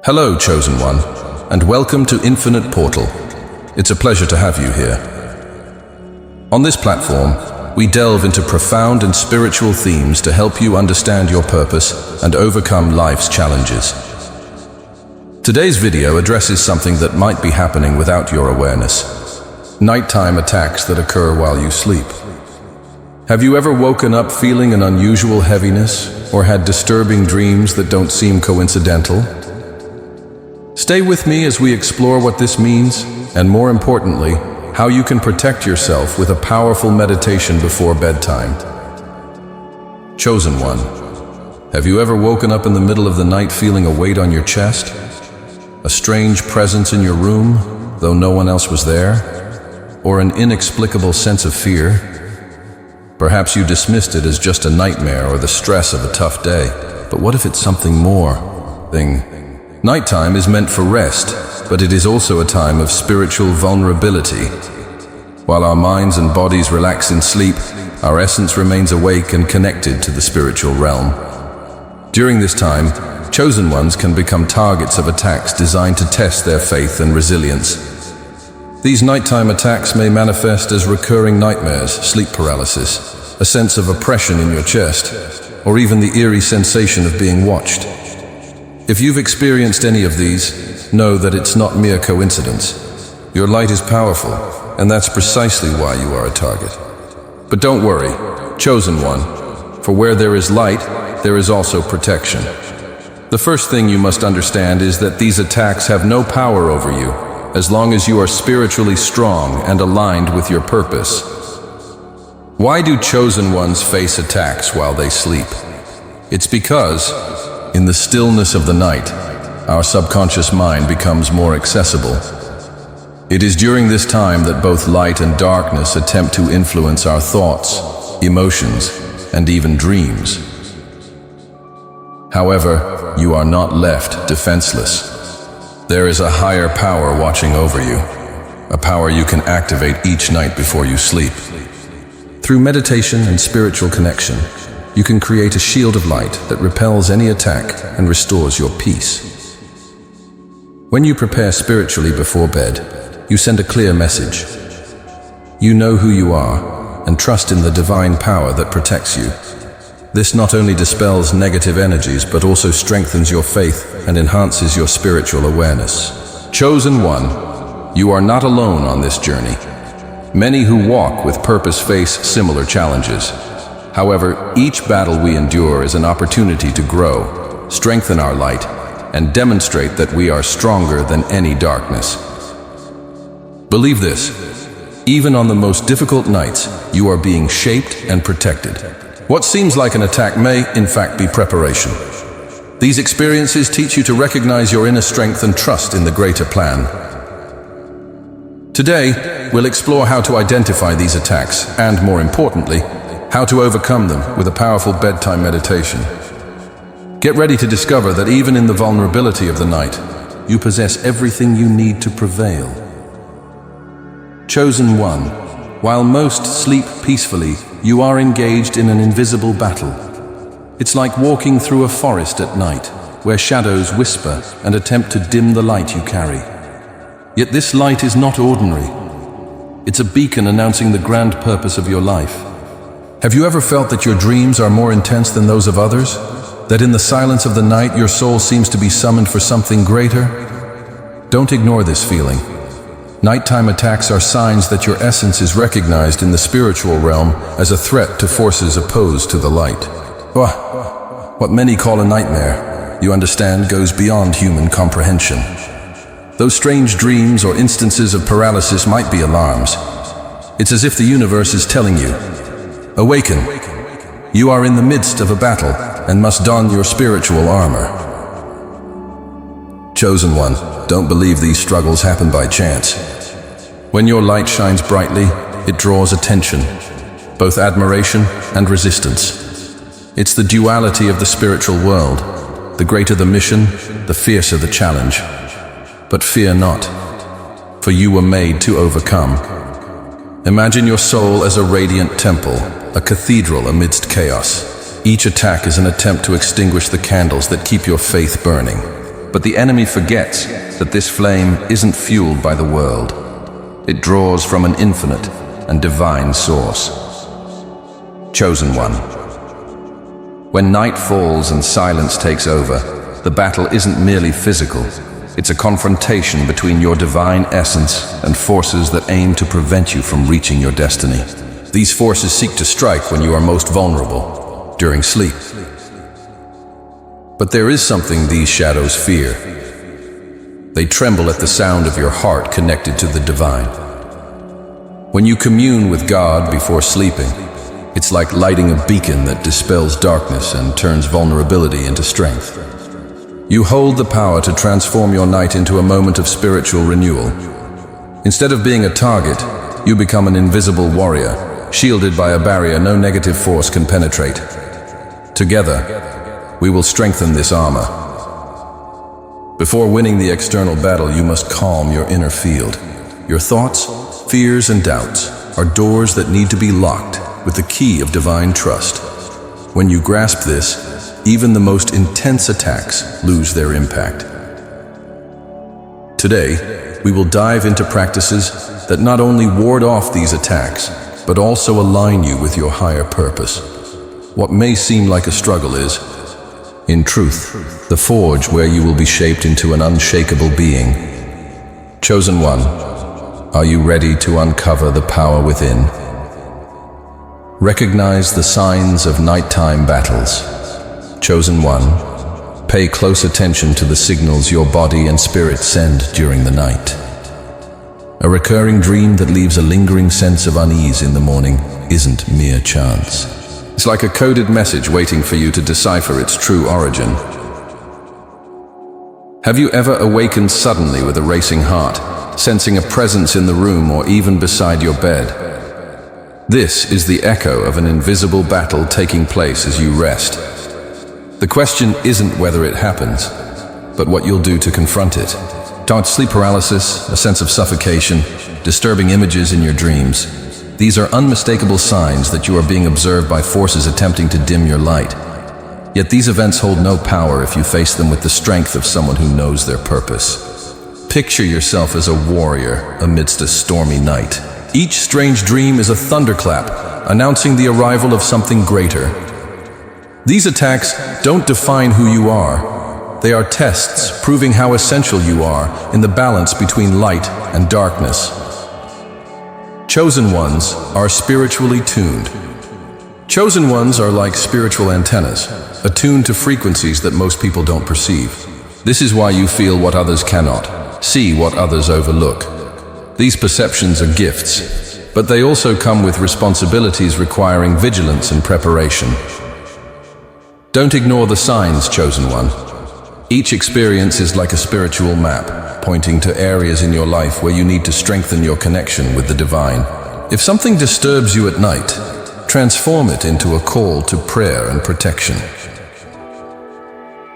Hello, Chosen One, and welcome to Infinite Portal. It's a pleasure to have you here. On this platform, we delve into profound and spiritual themes to help you understand your purpose and overcome life's challenges. Today's video addresses something that might be happening without your awareness: nighttime attacks that occur while you sleep. Have you ever woken up feeling an unusual heaviness or had disturbing dreams that don't seem coincidental? Stay with me as we explore what this means, and more importantly, how you can protect yourself with a powerful meditation before bedtime. Chosen One, have you ever woken up in the middle of the night feeling a weight on your chest? A strange presence in your room, though no one else was there? Or an inexplicable sense of fear? Perhaps you dismissed it as just a nightmare or the stress of a tough day, but what if it's something more? Nighttime is meant for rest, but it is also a time of spiritual vulnerability. While our minds and bodies relax in sleep, our essence remains awake and connected to the spiritual realm. During this time, chosen ones can become targets of attacks designed to test their faith and resilience. These nighttime attacks may manifest as recurring nightmares, sleep paralysis, a sense of oppression in your chest, or even the eerie sensation of being watched. If you've experienced any of these, know that it's not mere coincidence. Your light is powerful, and that's precisely why you are a target. But don't worry, Chosen One, for where there is light, there is also protection. The first thing you must understand is that these attacks have no power over you, as long as you are spiritually strong and aligned with your purpose. Why do Chosen Ones face attacks while they sleep? It's because, in the stillness of the night, our subconscious mind becomes more accessible. It is during this time that both light and darkness attempt to influence our thoughts, emotions, and even dreams. However, you are not left defenseless. There is a higher power watching over you, a power you can activate each night before you sleep. Through meditation and spiritual connection, you can create a shield of light that repels any attack and restores your peace. When you prepare spiritually before bed, you send a clear message. You know who you are and trust in the divine power that protects you. This not only dispels negative energies, but also strengthens your faith and enhances your spiritual awareness. Chosen One, you are not alone on this journey. Many who walk with purpose face similar challenges. However, each battle we endure is an opportunity to grow, strengthen our light, and demonstrate that we are stronger than any darkness. Believe this, even on the most difficult nights, you are being shaped and protected. What seems like an attack may, in fact, be preparation. These experiences teach you to recognize your inner strength and trust in the greater plan. Today, we'll explore how to identify these attacks and, more importantly, how to overcome them with a powerful bedtime meditation. Get ready to discover that even in the vulnerability of the night, you possess everything you need to prevail. Chosen One, while most sleep peacefully, you are engaged in an invisible battle. It's like walking through a forest at night, where shadows whisper and attempt to dim the light you carry. Yet this light is not ordinary. It's a beacon announcing the grand purpose of your life. Have you ever felt that your dreams are more intense than those of others? That in the silence of the night, your soul seems to be summoned for something greater? Don't ignore this feeling. Nighttime attacks are signs that your essence is recognized in the spiritual realm as a threat to forces opposed to the light. What many call a nightmare, you understand, goes beyond human comprehension. Those strange dreams or instances of paralysis might be alarms. It's as if the universe is telling you, awaken. You are in the midst of a battle and must don your spiritual armor. Chosen One, don't believe these struggles happen by chance. When your light shines brightly, it draws attention, both admiration and resistance. It's the duality of the spiritual world. The greater the mission, the fiercer the challenge. But fear not, for you were made to overcome. Imagine your soul as a radiant temple, a cathedral amidst chaos. Each attack is an attempt to extinguish the candles that keep your faith burning. But the enemy forgets that this flame isn't fueled by the world. It draws from an infinite and divine source. Chosen one. When night falls and silence takes over, the battle isn't merely physical. It's a confrontation between your divine essence and forces that aim to prevent you from reaching your destiny. These forces seek to strike when you are most vulnerable, during sleep. But there is something these shadows fear. They tremble at the sound of your heart connected to the divine. When you commune with God before sleeping, it's like lighting a beacon that dispels darkness and turns vulnerability into strength. You hold the power to transform your night into a moment of spiritual renewal. Instead of being a target, you become an invisible warrior, shielded by a barrier no negative force can penetrate. Together, we will strengthen this armor. Before winning the external battle, you must calm your inner field. Your thoughts, fears, and doubts are doors that need to be locked with the key of divine trust. When you grasp this, even the most intense attacks lose their impact. Today, we will dive into practices that not only ward off these attacks, but also align you with your higher purpose. What may seem like a struggle is, in truth, the forge where you will be shaped into an unshakable being. Chosen one, are you ready to uncover the power within? Recognize the signs of nighttime battles. Chosen one, pay close attention to the signals your body and spirit send during the night. A recurring dream that leaves a lingering sense of unease in the morning isn't mere chance. It's like a coded message waiting for you to decipher its true origin. Have you ever awakened suddenly with a racing heart, sensing a presence in the room or even beside your bed? This is the echo of an invisible battle taking place as you rest. The question isn't whether it happens, but what you'll do to confront it. Don't sleep paralysis, a sense of suffocation, disturbing images in your dreams. These are unmistakable signs that you are being observed by forces attempting to dim your light. Yet these events hold no power if you face them with the strength of someone who knows their purpose. Picture yourself as a warrior amidst a stormy night. Each strange dream is a thunderclap, announcing the arrival of something greater. These attacks don't define who you are. They are tests proving how essential you are in the balance between light and darkness. Chosen ones are spiritually tuned. Chosen ones are like spiritual antennas, attuned to frequencies that most people don't perceive. This is why you feel what others cannot, see what others overlook. These perceptions are gifts, but they also come with responsibilities requiring vigilance and preparation. Don't ignore the signs, chosen one. Each experience is like a spiritual map, pointing to areas in your life where you need to strengthen your connection with the divine. If something disturbs you at night, transform it into a call to prayer and protection.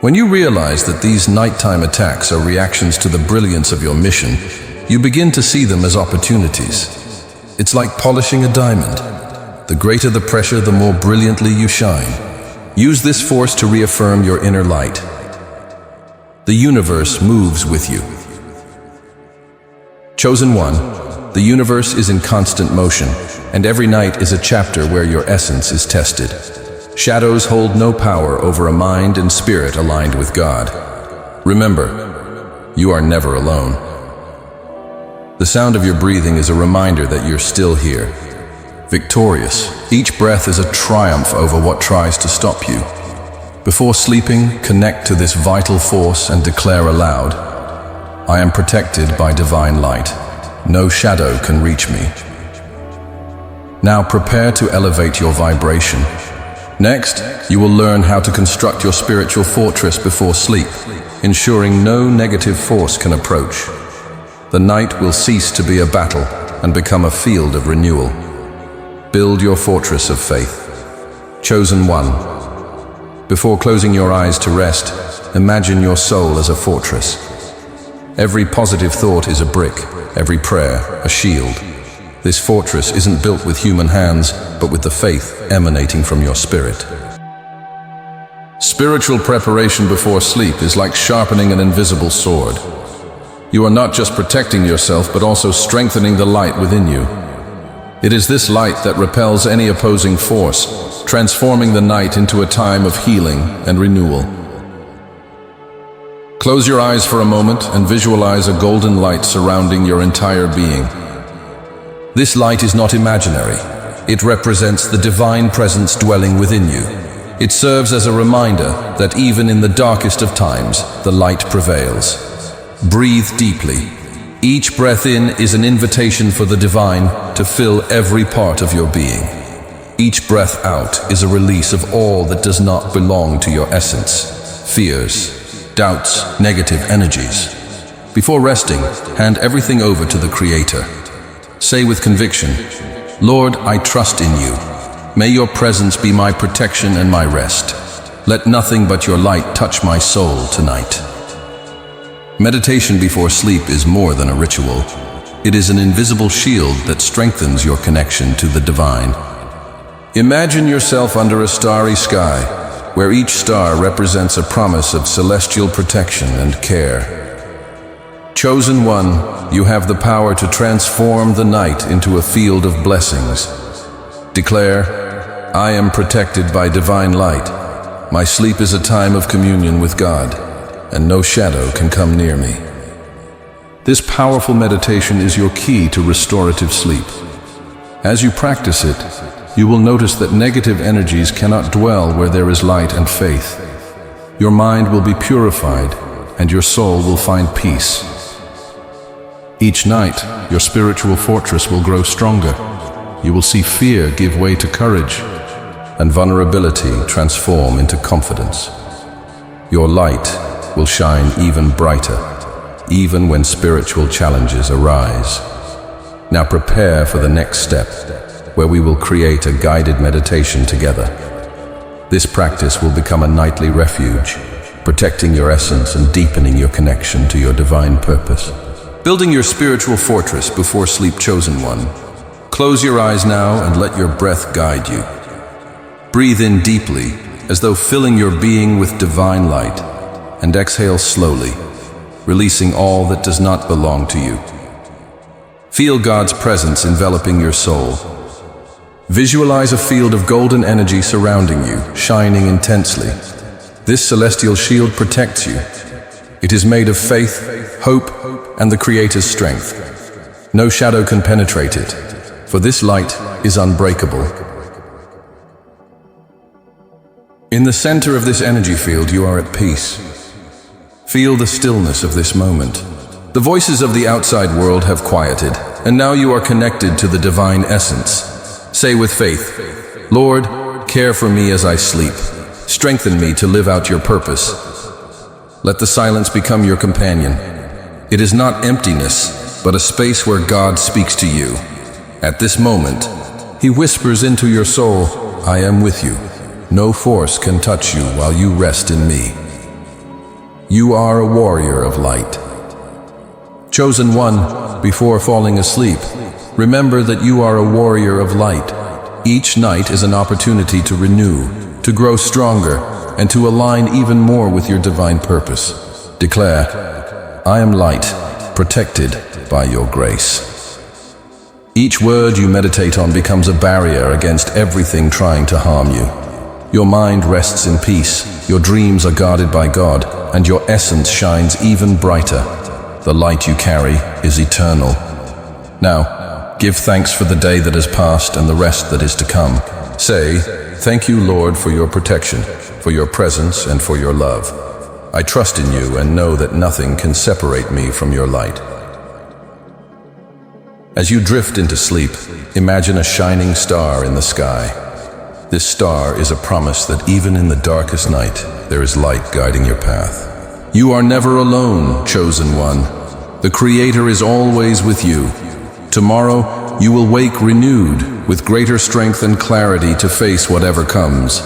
When you realize that these nighttime attacks are reactions to the brilliance of your mission, you begin to see them as opportunities. It's like polishing a diamond. The greater the pressure, the more brilliantly you shine. Use this force to reaffirm your inner light. The universe moves with you. Chosen one, the universe is in constant motion, and every night is a chapter where your essence is tested. Shadows hold no power over a mind and spirit aligned with God. Remember, you are never alone. The sound of your breathing is a reminder that you're still here, victorious. Each breath is a triumph over what tries to stop you. Before sleeping, connect to this vital force and declare aloud, I am protected by divine light. No shadow can reach me. Now prepare to elevate your vibration. Next, you will learn how to construct your spiritual fortress before sleep, ensuring no negative force can approach. The night will cease to be a battle and become a field of renewal. Build your fortress of faith. Chosen one. Before closing your eyes to rest, imagine your soul as a fortress. Every positive thought is a brick, every prayer a shield. This fortress isn't built with human hands, but with the faith emanating from your spirit. Spiritual preparation before sleep is like sharpening an invisible sword. You are not just protecting yourself, but also strengthening the light within you. It is this light that repels any opposing force, transforming the night into a time of healing and renewal. Close your eyes for a moment and visualize a golden light surrounding your entire being. This light is not imaginary. It represents the divine presence dwelling within you. It serves as a reminder that even in the darkest of times, the light prevails. Breathe deeply. Each breath in is an invitation for the divine to fill every part of your being. Each breath out is a release of all that does not belong to your essence: fears, doubts, negative energies. Before resting, hand everything over to the Creator. Say with conviction, "Lord, I trust in you. May your presence be my protection and my rest. Let nothing but your light touch my soul tonight." Meditation before sleep is more than a ritual. It is an invisible shield that strengthens your connection to the divine. Imagine yourself under a starry sky, where each star represents a promise of celestial protection and care. Chosen one, you have the power to transform the night into a field of blessings. Declare, "I am protected by divine light. My sleep is a time of communion with God, and no shadow can come near me." This powerful meditation is your key to restorative sleep. As you practice it, you will notice that negative energies cannot dwell where there is light and faith. Your mind will be purified, and your soul will find peace. Each night, your spiritual fortress will grow stronger. You will see fear give way to courage, and vulnerability transform into confidence. Your light will shine even brighter, even when spiritual challenges arise. Now prepare for the next step, where we will create a guided meditation together. This practice will become a nightly refuge, protecting your essence and deepening your connection to your divine purpose. Building your spiritual fortress before sleep, chosen one. Close your eyes now and let your breath guide you. Breathe in deeply, as though filling your being with divine light, and exhale slowly, releasing all that does not belong to you. Feel God's presence enveloping your soul. Visualize a field of golden energy surrounding you, shining intensely. This celestial shield protects you. It is made of faith, hope, and the Creator's strength. No shadow can penetrate it, for this light is unbreakable. In the center of this energy field, you are at peace. Feel the stillness of this moment. The voices of the outside world have quieted, and now you are connected to the divine essence. Say with faith, "Lord, care for me as I sleep. Strengthen me to live out your purpose." Let the silence become your companion. It is not emptiness, but a space where God speaks to you. At this moment, He whispers into your soul, "I am with you. No force can touch you while you rest in me." You are a warrior of light. Chosen one, before falling asleep, remember that you are a warrior of light. Each night is an opportunity to renew, to grow stronger, and to align even more with your divine purpose. Declare, "I am light, protected by your grace." Each word you meditate on becomes a barrier against everything trying to harm you. Your mind rests in peace, your dreams are guarded by God, and your essence shines even brighter. The light you carry is eternal. Now, give thanks for the day that has passed and the rest that is to come. Say, "Thank you, Lord, for your protection, for your presence, and for your love. I trust in you and know that nothing can separate me from your light." As you drift into sleep, imagine a shining star in the sky. This star is a promise that even in the darkest night, there is light guiding your path. You are never alone, chosen one. The Creator is always with you. Tomorrow, you will wake renewed, with greater strength and clarity to face whatever comes.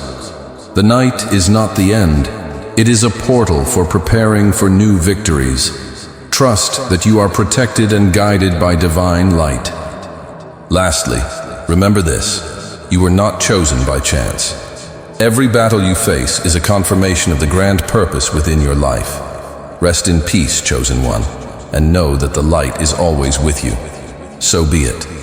The night is not the end. It is a portal for preparing for new victories. Trust that you are protected and guided by divine light. Lastly, remember this: you were not chosen by chance. Every battle you face is a confirmation of the grand purpose within your life. Rest in peace, chosen one, and know that the light is always with you. So be it.